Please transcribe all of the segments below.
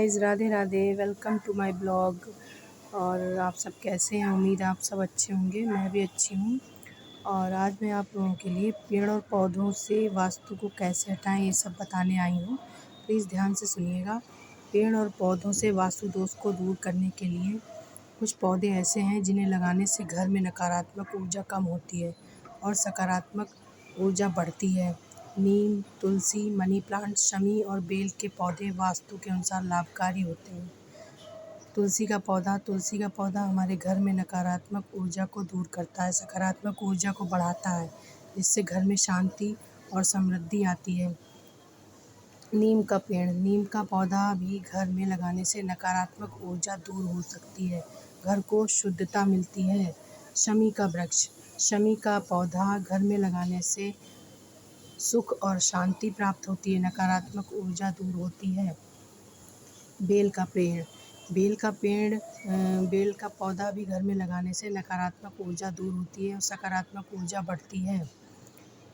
Guys, Radhe Radhe. Welcome to my blog. और आप सब कैसे हैं? उम्मीद आप सब अच्छे होंगे। मैं भी अच्छी हूँ। और आज मैं आप लोगों के लिए पेड़ और पौधों से वास्तु को कैसे हटाएं ये सब बताने आई हूँ। प्लीज़ ध्यान से सुनिएगा। पेड़ और पौधों से वास्तु दोष को दूर करने के लिए कुछ पौधे ऐसे हैं जिन्हें लगाने से घर में नकारात्मक ऊर्जा कम होती है और सकारात्मक ऊर्जा बढ़ती है। नीम, तुलसी, मनी प्लांट, शमी और बेल के पौधे वास्तु के अनुसार लाभकारी होते हैं। तुलसी का पौधा हमारे घर में नकारात्मक ऊर्जा को दूर करता है, सकारात्मक ऊर्जा को बढ़ाता है, जिससे घर में शांति और समृद्धि आती है। नीम का पौधा भी घर में लगाने से नकारात्मक ऊर्जा दूर हो सकती है, घर को शुद्धता मिलती है। शमी का पौधा घर में लगाने से सुख और शांति प्राप्त होती है, नकारात्मक ऊर्जा दूर होती है। बेल का पौधा भी घर में लगाने से नकारात्मक ऊर्जा दूर होती है और सकारात्मक ऊर्जा बढ़ती है।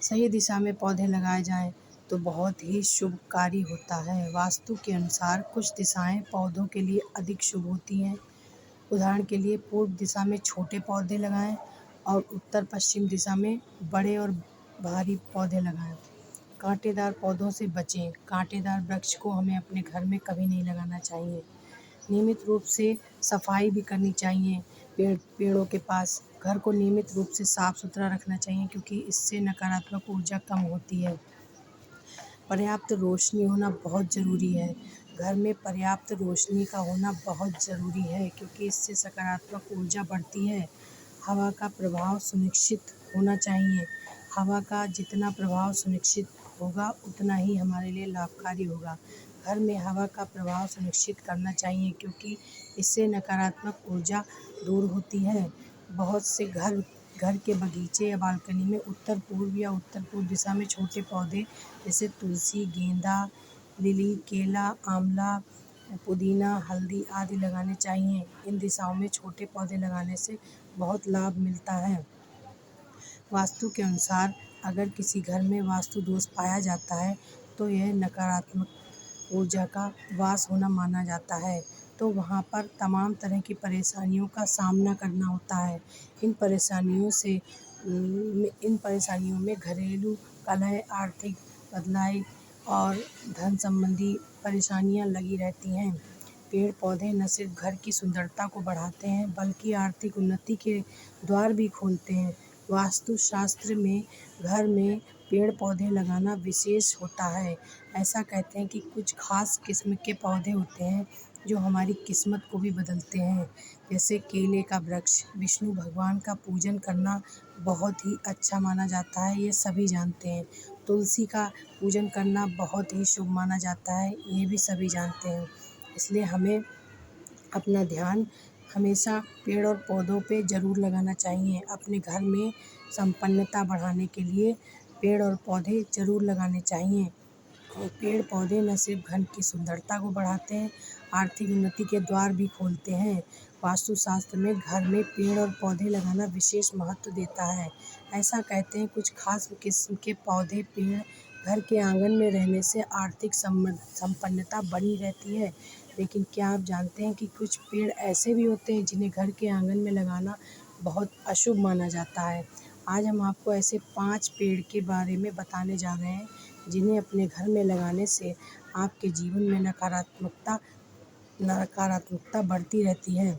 सही दिशा में पौधे लगाए जाएं तो बहुत ही शुभकारी होता है। वास्तु के अनुसार कुछ दिशाएं पौधों के लिए अधिक शुभ होती हैं। उदाहरण के लिए पूर्व दिशा में छोटे पौधे लगाएं और उत्तर पश्चिम दिशा में बड़े और भारी पौधे लगाएं। कांटेदार पौधों से बचें। कांटेदार वृक्ष को हमें अपने घर में कभी नहीं लगाना चाहिए। नियमित रूप से सफाई भी करनी चाहिए। पेड़ों के पास घर को नियमित रूप से साफ सुथरा रखना चाहिए, क्योंकि इससे नकारात्मक ऊर्जा कम होती है। पर्याप्त रोशनी होना बहुत ज़रूरी है। घर में पर्याप्त रोशनी का होना बहुत ज़रूरी है, क्योंकि इससे सकारात्मक ऊर्जा बढ़ती है। हवा का प्रभाव सुनिश्चित होना चाहिए। हवा का जितना प्रभाव सुनिश्चित होगा उतना ही हमारे लिए लाभकारी होगा। घर में हवा का प्रभाव सुनिश्चित करना चाहिए, क्योंकि इससे नकारात्मक ऊर्जा दूर होती है। बहुत से घर के बगीचे या बालकनी में उत्तर पूर्व दिशा में छोटे पौधे जैसे तुलसी, गेंदा, लिली, केला, आंवला, पुदीना, हल्दी आदि लगाने चाहिए। इन दिशाओं में छोटे पौधे लगाने से बहुत लाभ मिलता है। वास्तु के अनुसार अगर किसी घर में वास्तु दोष पाया जाता है तो यह नकारात्मक ऊर्जा का वास होना माना जाता है, तो वहाँ पर तमाम तरह की परेशानियों का सामना करना होता है। इन परेशानियों में घरेलू कलह, आर्थिक बदलाव और धन संबंधी परेशानियाँ लगी रहती हैं। पेड़ पौधे न सिर्फ घर की सुंदरता को बढ़ाते हैं, बल्कि आर्थिक उन्नति के द्वार भी खोलते हैं। वास्तुशास्त्र में घर में पेड़ पौधे लगाना विशेष होता है। ऐसा कहते हैं कि कुछ खास किस्म के पौधे होते हैं जो हमारी किस्मत को भी बदलते हैं। जैसे केले का वृक्ष विष्णु भगवान का पूजन करना बहुत ही अच्छा माना जाता है, ये सभी जानते हैं। तुलसी का पूजन करना बहुत ही शुभ माना जाता है, ये भी सभी जानते हैं। इसलिए हमें अपना ध्यान हमेशा पेड़ और पौधों पे ज़रूर लगाना चाहिए। अपने घर में संपन्नता बढ़ाने के लिए पेड़ और पौधे ज़रूर लगाने चाहिए। और पेड़ पौधे न सिर्फ घर की सुंदरता को बढ़ाते हैं, आर्थिक उन्नति के द्वार भी खोलते हैं। वास्तुशास्त्र में घर में पेड़ और पौधे लगाना विशेष महत्व देता है। ऐसा कहते हैं कुछ खास किस्म के पौधे पेड़ घर के आंगन में रहने से आर्थिक संपन्नता बनी रहती है। लेकिन क्या आप जानते हैं कि कुछ पेड़ ऐसे भी होते हैं जिन्हें घर के आंगन में लगाना बहुत अशुभ माना जाता है। आज हम आपको ऐसे 5 पेड़ के बारे में बताने जा रहे हैं जिन्हें अपने घर में लगाने से आपके जीवन में नकारात्मकता बढ़ती रहती है।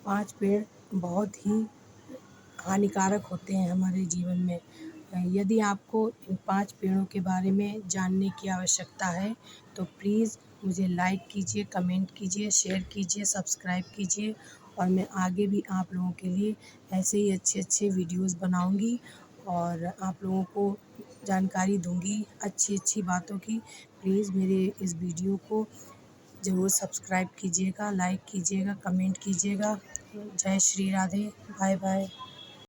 5 पेड़ बहुत ही हानिकारक होते हैं हमारे जीवन में। यदि आपको इन 5 पेड़ों के बारे में जानने की आवश्यकता है तो प्लीज़ मुझे लाइक कीजिए, कमेंट कीजिए, शेयर कीजिए, सब्सक्राइब कीजिए। और मैं आगे भी आप लोगों के लिए ऐसे ही अच्छे वीडियोज़ बनाऊंगी और आप लोगों को जानकारी दूंगी अच्छी बातों की। प्लीज़ मेरे इस वीडियो को ज़रूर सब्सक्राइब कीजिएगा, लाइक कीजिएगा, कमेंट कीजिएगा। जय श्री राधे। Bye bye.